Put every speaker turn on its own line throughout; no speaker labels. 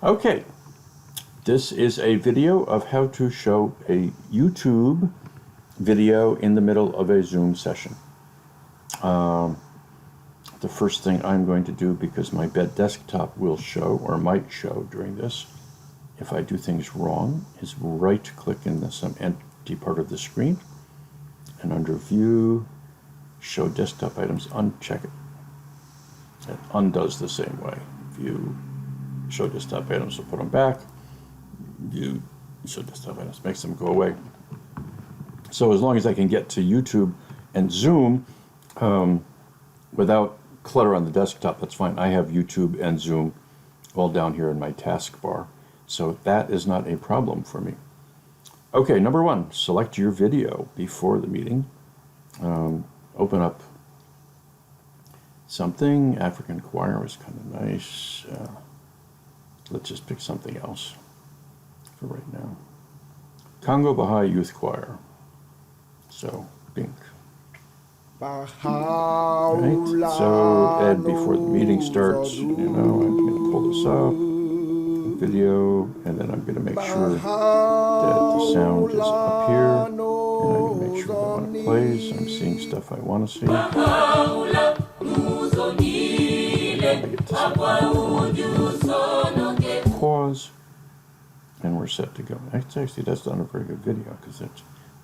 Okay, this is a video of how to show a YouTube video in the middle of a Zoom session. The first thing I'm going to do, because my bed desktop will show, or might show during this, if I do things wrong, is right-click in some empty part of the screen, and under View, Show Desktop Items, uncheck it. It undoes the same way. View, Show Desktop Items, will put them back. View, Show Desktop Items, makes them go away. So as long as I can get to YouTube and Zoom without clutter on the desktop, that's fine. I have YouTube and Zoom all down here in my taskbar, so that is not a problem for me. Okay, number one, select your video before the meeting. Open up something. African choir was kind of nice. Let's just pick something else for right now. Congo Baha'i Youth Choir. So, Bink. Right, so, and before the meeting starts, I'm going to pull this up, video, and then I'm going to make sure that the sound is up here, and I'm going to make sure that when it plays, I'm seeing stuff I want to see. Pause, and we're set to go. Actually, that's not a very good video, because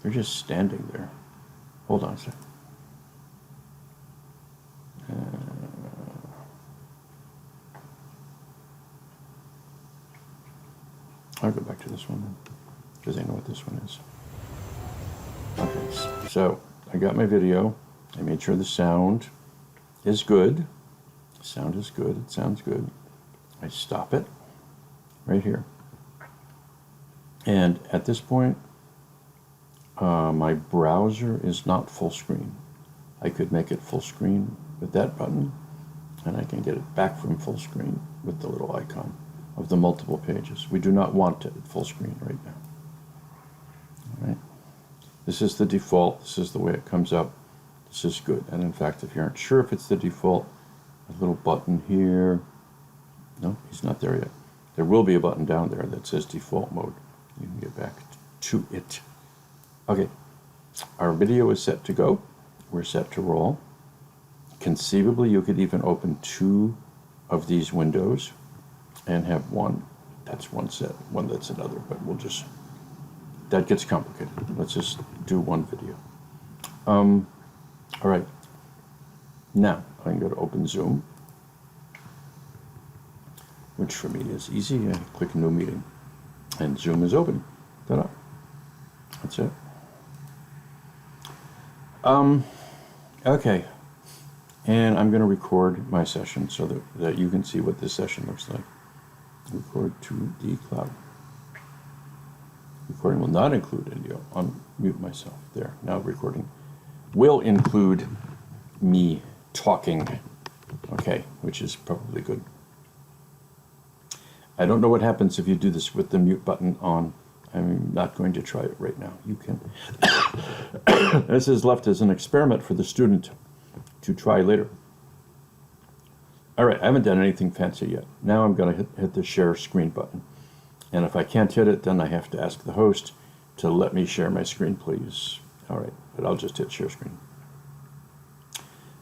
they're just standing there. Hold on a second. I'll go back to this one then, because I know what this one is. Okay, so I got my video. I made sure the sound is good. Sound is good. It sounds good. I stop it right here. And at this point, my browser is not full screen. I could make it full screen with that button, and I can get it back from full screen with the little icon of the multiple pages. We do not want it at full screen right now. All right. This is the default. This is the way it comes up. This is good. And in fact, if you aren't sure if it's the default, a little button here. No, he's not there yet. There will be a button down there that says default mode. You can get back to it. Okay, our video is set to go. We're set to roll. Conceivably, you could even open two of these windows and have one that's one set, one that's another, but that gets complicated. Let's just do one video. All right, now I'm going to open Zoom, which for me is easy. I click New Meeting, and Zoom is open. Ta-da. That's it. Okay, and I'm going to record my session so that you can see what this session looks like. Record to the cloud. Recording will not include audio. Unmute myself. There. Now recording will include me talking. Okay, which is probably good. I don't know what happens if you do this with the mute button on. I'm not going to try it right now. You can. This is left as an experiment for the student to try later. All right, I haven't done anything fancy yet. Now I'm going to hit the share screen button. And if I can't hit it, then I have to ask the host to let me share my screen, please. All right, but I'll just hit share screen.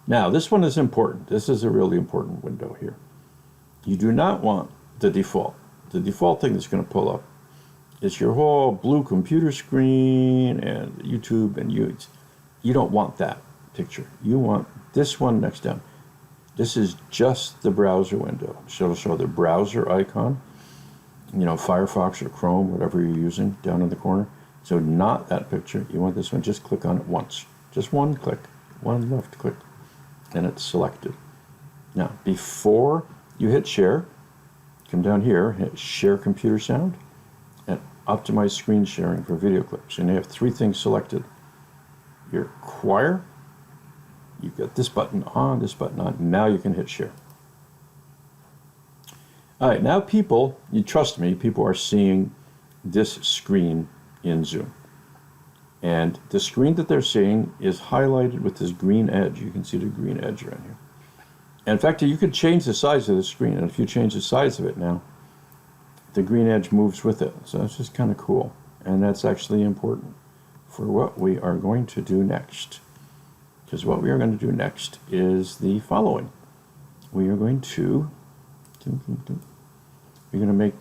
Now, this one is important. This is a really important window here. You do not want the default. The default thing that's going to pull up is your whole blue computer screen and YouTube and you don't want that picture. You want this one next down. This is just the browser window. So it'll show the browser icon, Firefox or Chrome, whatever you're using, down in the corner. So not that picture. You want this one, just click on it once. Just one click, one left click, and it's selected. Now, before you hit share, come down here, hit share computer sound, and optimize screen sharing for video clips. And you have three things selected. Your choir, you've got this button on, this button on. Now you can hit share. All right, now people, you trust me, people are seeing this screen in Zoom. And the screen that they're seeing is highlighted with this green edge. You can see the green edge around here. And in fact, you could change the size of the screen. And if you change the size of it now, the green edge moves with it. So it's just kind of cool. And that's actually important for what we are going to do next. Because what we are going to do next is the following. We are going to make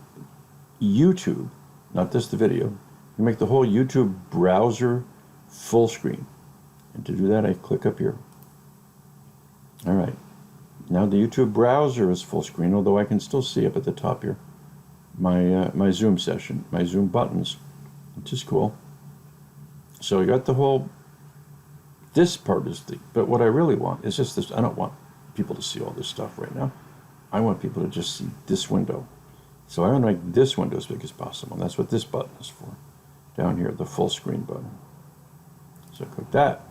YouTube, not just the video, we make the whole YouTube browser full screen. And to do that, I click up here. All right. Now the YouTube browser is full screen, although I can still see up at the top here my Zoom session, my Zoom buttons, which is cool. So you got the whole, this part is the, but what I really want is just this. I don't want people to see all this stuff right now. I want people to just see this window. So I want to make this window as big as possible. And that's what this button is for. Down here, the full screen button. So click that.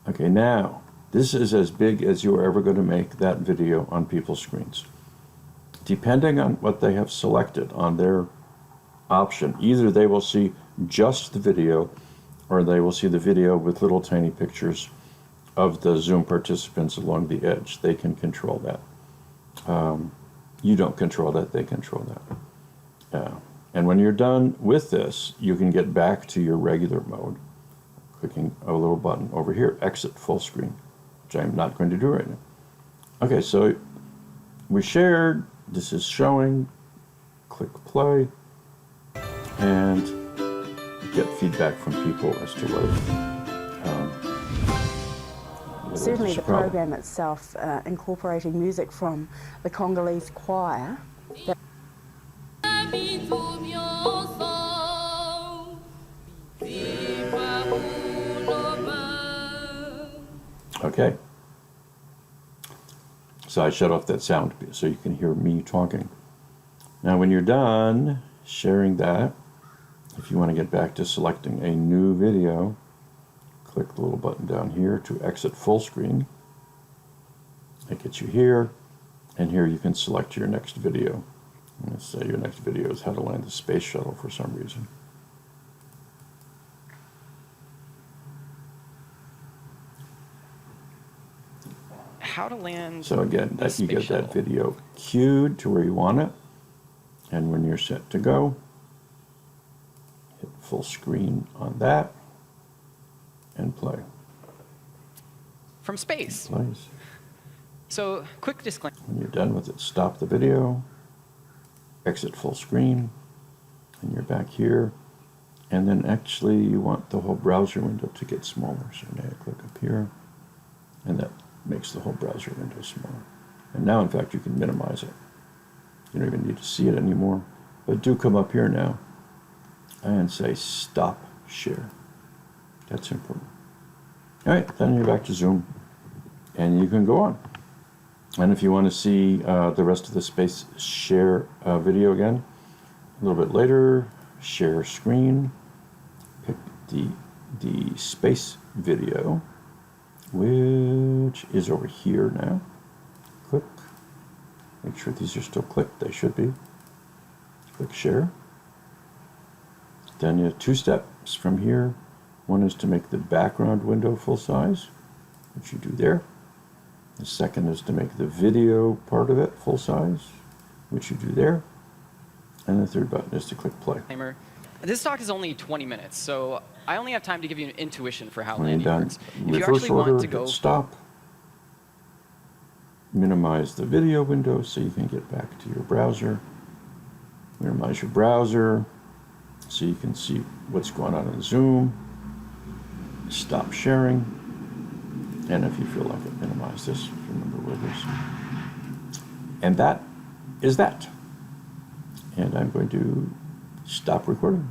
Okay, now, this is as big as you are ever going to make that video on people's screens. Depending on what they have selected on their option, either they will see just the video, or they will see the video with little tiny pictures of the Zoom participants along the edge. They can control that. You don't control that, they control that. And when you're done with this, you can get back to your regular mode, clicking a little button over here, exit full screen, which I'm not going to do right now. Okay, so we shared, this is showing, click play, and get feedback from people as to whether
certainly the program itself, incorporating music from the Congolese choir.
Okay. So I shut off that sound so you can hear me talking. Now when you're done sharing that, if you want to get back to selecting a new video, click the little button down here to exit full screen. That gets you here, and here you can select your next video. Let's say your next video is how to land the space shuttle for some reason.
How to land.
So again, that you get that video queued to where you want it, and when you're set to go, hit full screen on that. And play.
From space.
Plays.
So, quick disclaimer.
When you're done with it, stop the video, exit full screen, and you're back here. And then actually you want the whole browser window to get smaller. So now you click up here, and that makes the whole browser window smaller. And now, in fact, you can minimize it. You don't even need to see it anymore. But do come up here now and say stop share. That's important. All right, then you're back to Zoom, and you can go on. And if you want to see the rest of the space share video again, a little bit later, share screen, pick the space video, which is over here now. Click. Make sure these are still clicked. They should be. Click share. Then you have 2 steps from here. One is to make the background window full size, which you do there. The second is to make the video part of it full size, which you do there. And the third button is to click play.
This talk is only 20 minutes, so I only have time to give you an intuition for how
When you're
landing
done,
works. If you
reverse
actually
order,
want to go
hit stop. Minimize the video window so you can get back to your browser. Minimize your browser so you can see what's going on in Zoom. Stop sharing, and if you feel like it, minimize this. Remember where this. And that is that. And I'm going to stop recording.